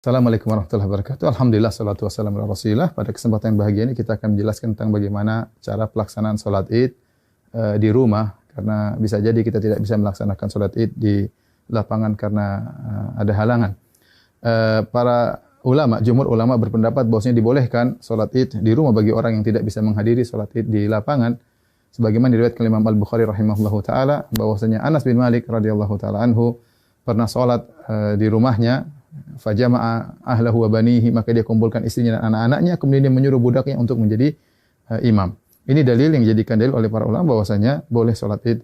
Assalamualaikum warahmatullahi wabarakatuh. Alhamdulillah, salatu wassalamu ala rasulillah. Pada kesempatan yang bahagia ini kita akan menjelaskan tentang bagaimana cara pelaksanaan sholat id di rumah. Karena bisa jadi kita tidak bisa melaksanakan sholat id di lapangan karena ada halangan. Para ulama, jumhur ulama berpendapat bahwasanya dibolehkan sholat id di rumah bagi orang yang tidak bisa menghadiri sholat id di lapangan. Sebagaimana diriwayatkan Imam Al-Bukhari rahimahullahu taala bahwasanya Anas bin Malik radhiyallahu taala anhu pernah sholat di rumahnya. Fajama'a ahlahu wa banihi, maka dia kumpulkan istrinya dan anak-anaknya, kemudian dia menyuruh budaknya untuk menjadi imam. Ini dalil yang dijadikan dalil oleh para ulama bahwasanya boleh salat Id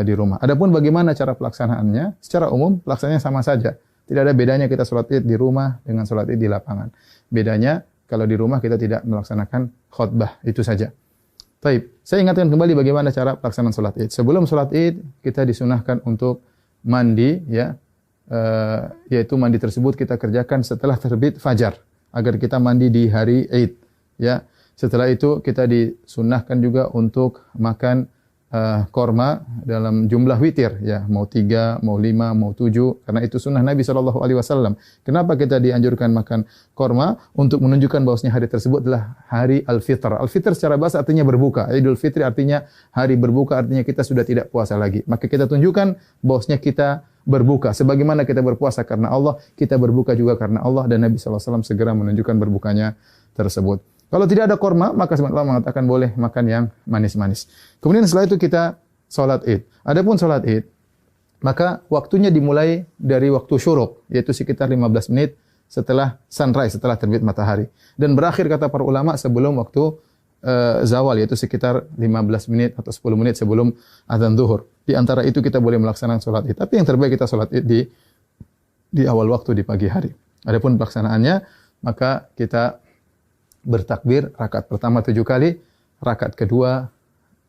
di rumah. Adapun bagaimana cara pelaksanaannya? Secara umum pelaksanaannya sama saja. Tidak ada bedanya kita salat Id di rumah dengan salat Id di lapangan. Bedanya kalau di rumah kita tidak melaksanakan khutbah, itu saja. Baik, saya ingatkan kembali bagaimana cara pelaksanaan salat Id. Sebelum salat Id kita disunahkan untuk mandi, ya. Yaitu mandi tersebut kita kerjakan setelah terbit fajar agar kita mandi di hari Id, ya. Setelah itu kita disunnahkan juga untuk makan korma dalam jumlah witir, ya, mau 3, mau 5, mau 7, karena itu sunnah Nabi SAW. Kenapa kita dianjurkan makan korma? Untuk menunjukkan bahwasanya hari tersebut adalah hari Al-Fitr. Al-Fitr secara bahasa artinya berbuka. Idul Fitri artinya hari berbuka, artinya kita sudah tidak puasa lagi. Maka kita tunjukkan bahwasanya kita berbuka. Sebagaimana kita berpuasa karena Allah, kita berbuka juga karena Allah, dan Nabi SAW segera menunjukkan berbukanya tersebut. Kalau tidak ada korma, maka sebagian ulama mengatakan boleh makan yang manis-manis. Kemudian setelah itu kita sholat Id. Adapun sholat Id, maka waktunya dimulai dari waktu syuruk, yaitu sekitar 15 menit setelah sunrise, setelah terbit matahari. Dan berakhir kata para ulama sebelum waktu zawal, yaitu sekitar 15 menit atau 10 menit sebelum azan zuhur. Di antara itu kita boleh melaksanakan sholat Id. Tapi yang terbaik kita sholat Id di awal waktu, di pagi hari. Adapun pelaksanaannya, maka kita bertakbir rakaat pertama 7 kali, rakaat kedua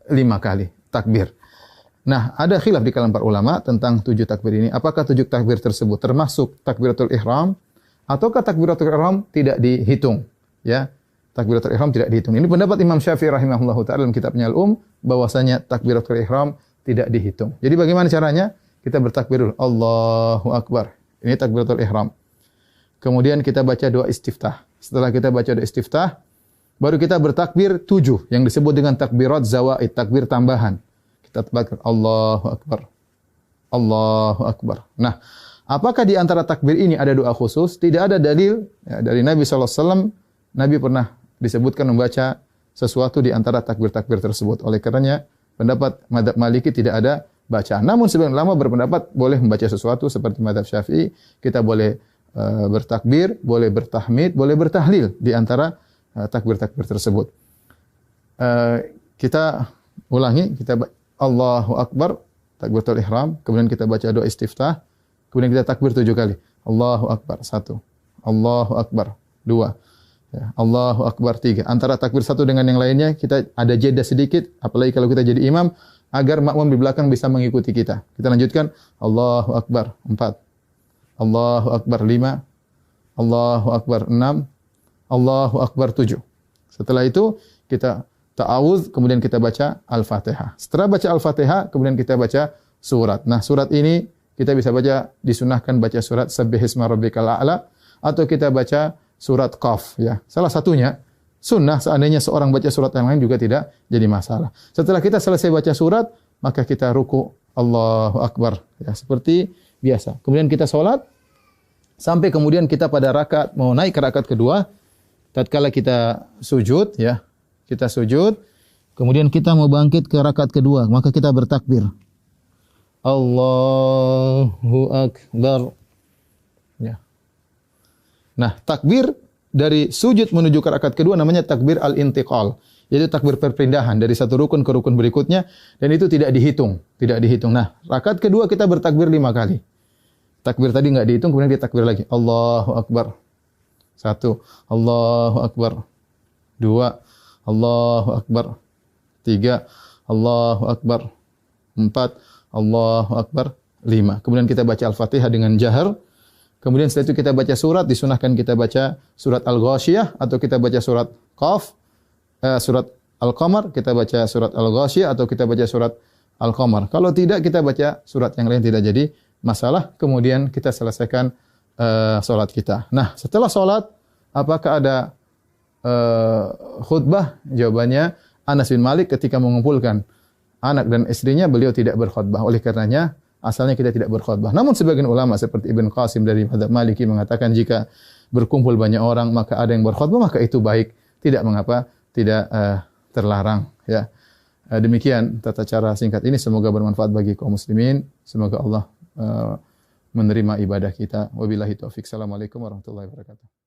5 kali takbir. Nah, ada khilaf di kalangan para ulama tentang 7 takbir ini. Apakah 7 takbir tersebut termasuk takbiratul ihram ataukah takbiratul ihram tidak dihitung, ya? Takbiratul ihram tidak dihitung. Ini pendapat Imam Syafi'i rahimahullahu taala dalam kitabnya Al-Um, bahwasanya takbiratul ihram tidak dihitung. Jadi bagaimana caranya? Kita bertakbir dulu, Allahu Akbar. Ini takbiratul ihram. Kemudian kita baca doa istiftah. Setelah kita baca doa istiftah, baru kita bertakbir 7 yang disebut dengan takbirat zawaid, takbir tambahan. Kita takbir Allahu Akbar. Allahu Akbar. Nah, apakah di antara takbir ini ada doa khusus? Tidak ada dalil ya, dari Nabi SAW. Nabi pernah disebutkan membaca sesuatu di antara takbir-takbir tersebut. Oleh karenanya, pendapat mazhab Maliki tidak ada bacaan. Namun sebagian ulama berpendapat boleh membaca sesuatu seperti mazhab Syafi'i. Kita boleh bertakbir, boleh bertahmid, boleh bertahlil di antara takbir-takbir tersebut. Kita ulangi, kita Allahu Akbar, takbiratul ihram, kemudian kita baca doa istiftah, kemudian kita takbir 7 kali. Allahu Akbar 1, Allahu Akbar 2, ya, Allahu Akbar 3. Antara takbir satu dengan yang lainnya kita ada jeda sedikit, apalagi kalau kita jadi imam, agar makmum di belakang bisa mengikuti kita. Kita lanjutkan, Allahu Akbar 4, Allahu Akbar 5, Allahu Akbar 6, Allahu Akbar 7. Setelah itu kita ta'awudz, kemudian kita baca Al-Fatihah. Setelah baca Al-Fatihah, kemudian kita baca surat. Nah, surat ini kita bisa baca, disunahkan baca surat Sabbihisma Rabbikal A'la, atau kita baca surat Qaf, ya. Salah satunya sunnah, seandainya seorang baca surat yang lain juga tidak jadi masalah. Setelah kita selesai baca surat, maka kita ruku, Allahu Akbar, ya, seperti biasa. Kemudian kita sholat, sampai kemudian kita pada rakaat, mau naik ke rakaat kedua, tatkala kita sujud, ya, kita sujud, kemudian kita mau bangkit ke rakaat kedua, maka kita bertakbir. Allahu Akbar. Ya. Nah, takbir dari sujud menuju ke rakaat kedua namanya takbir al-intiqal. Yaitu takbir perpindahan dari satu rukun ke rukun berikutnya, dan itu tidak dihitung, tidak dihitung. Nah, rakaat kedua kita bertakbir 5 kali. Takbir tadi enggak dihitung, kemudian kita takbir lagi. Allahu Akbar. 1, Allahu Akbar. 2, Allahu Akbar. 3, Allahu Akbar. 4, Allahu Akbar. 5. Kemudian kita baca Al-Fatihah dengan jahar. Kemudian setelah itu kita baca surat, disunahkan kita baca surat Al-Ghasyiyah atau kita baca surat Qaf. Surat Al-Qamar, kita baca surat Al-Ghasyiyah atau kita baca surat Al-Qamar. Kalau tidak, kita baca surat yang lain, tidak jadi masalah. Kemudian kita selesaikan salat kita. Nah, setelah salat apakah ada khutbah? Jawabannya Anas bin Malik ketika mengumpulkan anak dan istrinya beliau tidak berkhutbah. Oleh karenanya asalnya kita tidak berkhutbah. Namun sebagian ulama seperti Ibn Qasim dari mazhab Maliki mengatakan jika berkumpul banyak orang maka ada yang berkhutbah maka itu baik, tidak mengapa, tidak terlarang ya. Demikian tata cara singkat ini, semoga bermanfaat bagi kaum muslimin. Semoga Allah menerima ibadah kita. Wabillahi taufik. Assalamualaikum warahmatullahi wabarakatuh.